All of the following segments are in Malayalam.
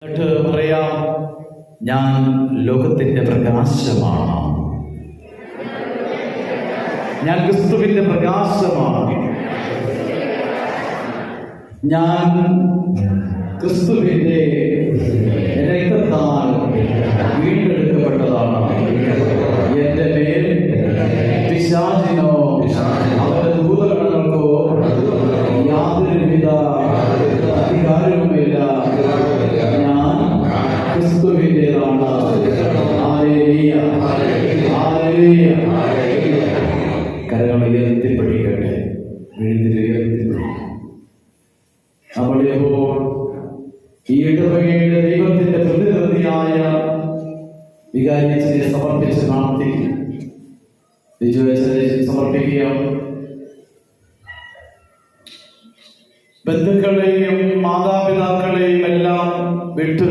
എന്നിട്ട് പറയാം, ഞാൻ ലോകത്തിന്റെ പ്രകാശമാണ്, ഞാൻ ക്രിസ്തുവിന്റെ പ്രകാശമാണ്, ഞാൻ ക്രിസ്തുവിന്റെ രക്തത്താൽ വീണ്ടെടുക്കപ്പെട്ടതാണ്. എന്റെ മേൽ പിശാചിനോ അവരുടെ ദൂതഗണങ്ങൾക്കോ യാതൊരുവിധ അധികാരവുമില്ല. ഞാൻ ക്രിസ്തുവിന്റേതാണ്. Hallelujah, hallelujah. കരങ്ങൾ ഉയർത്തിപ്പിടിക്കട്ടെ, ഉയർത്തിപ്പിടിക്കട്ടെ. നമ്മളിപ്പോൾ ഈ ഇടവകയുടെ ദൈവത്തിന്റെ പ്രതിനിധിയായ വികാരിയച്ഛനെ സമർപ്പിച്ച് പ്രാർത്ഥിക്കും. ബിജുവച്ഛനെ സമർപ്പിക്കുക. ബന്ധുക്കളെയും മാതാപിതാക്കളെയും എല്ലാം വിട്ട്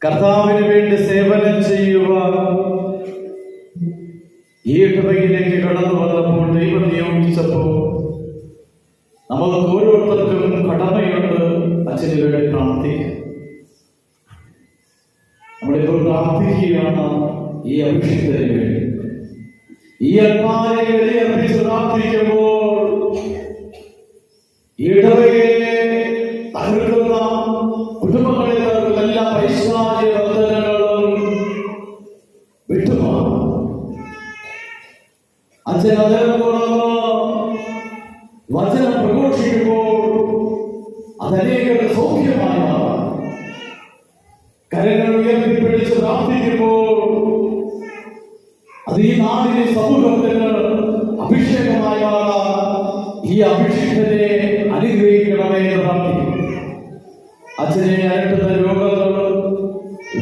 കർത്താവിന് വേണ്ടി സേവനം ചെയ്യുക. ഈ ഇടവകയിലേക്ക് കടന്നു വന്നപ്പോൾ ദൈവം നിയോഗിച്ചപ്പോൾ നമുക്ക് ഓരോരുത്തർക്കും കടമയുണ്ട്. അച്ഛന് വേണ്ടി പ്രാർത്ഥിക്കുക. നമ്മളിപ്പോൾ പ്രാർത്ഥിക്കുകയാണ് ഈ അഭിഷിക്തന് വേണ്ടി. ഈ അൽമാരെ ബലിയർപ്പിച്ച് പ്രാർത്ഥിക്കുമ്പോൾ ഇടവകയെ തകർക്കുന്ന കുടുംബങ്ങളെ തകർക്കുന്ന എല്ലാ പൈശാചിക ബന്ധനങ്ങളും വിട്ടുമാറും. അച്ഛൻ അതിനെ തുറന്ന് വചനം പ്രഘോഷിക്കുമ്പോൾ അതനേകരുടെ സൗഖ്യമായി മാറാം. കരങ്ങൾ ഉയർത്തിപ്പിടിച്ച് പ്രാർത്ഥിക്കുമ്പോൾ അത് ഈ നാടിനെ സമൂഹത്തിന് അഭിഷേകമായി മാറാം. ഈ അഭിഷേകത്തെ അനുഗ്രഹിക്കണമേ എന്ന് പ്രാർത്ഥിക്കും. അച്ഛനെ അലട്ടുന്ന രോഗങ്ങൾ,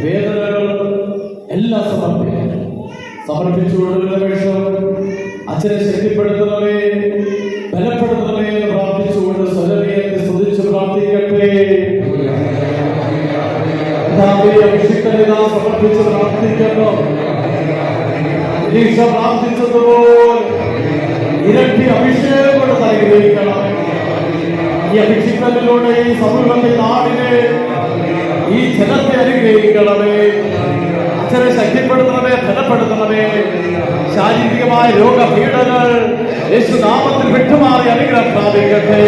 വേദനകൾ എല്ലാം സമർപ്പിച്ചുകൊണ്ടുള്ള നിമിഷം അച്ഛനെ ശക്തിപ്പെടുത്തണമേ, ബലപ്പെടുത്തണമേ എന്ന് പ്രാർത്ഥിച്ചുകൊണ്ട് സ്വരമേറ്റി സ്തുതിച്ച് പ്രാർത്ഥിക്കട്ടെ. അഭിഷിക്തനെ സമർപ്പിച്ച് പ്രാർത്ഥിക്കുന്നു. പരീക്ഷ പ്രാർത്ഥിച്ചതുപോലെ ഇരട്ടി അഭിഷേകം കൊണ്ട് അനുഗ്രഹിക്കണം. ഈ അഭിഷിക്തനിലൂടെ ഈ സമൂഹത്തെ, നാടിനെ, ഈ ജനത്തെ അനുഗ്രഹിക്കണമേ. അച്ഛനെ ശക്തിപ്പെടുത്തണമേ, ബലപ്പെടുത്തണമേ. ശാരീരികമായ രോഗപീഠകൾ യേശുനാമത്തിൽ വിട്ടുമാറി അനുഗ്രഹം പ്രാപിക്കട്ടെ.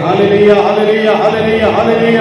ഹല്ലേലൂയ, ഹല്ലേലൂയ, ഹല്ലേലൂയ, ഹല്ലേലൂയ.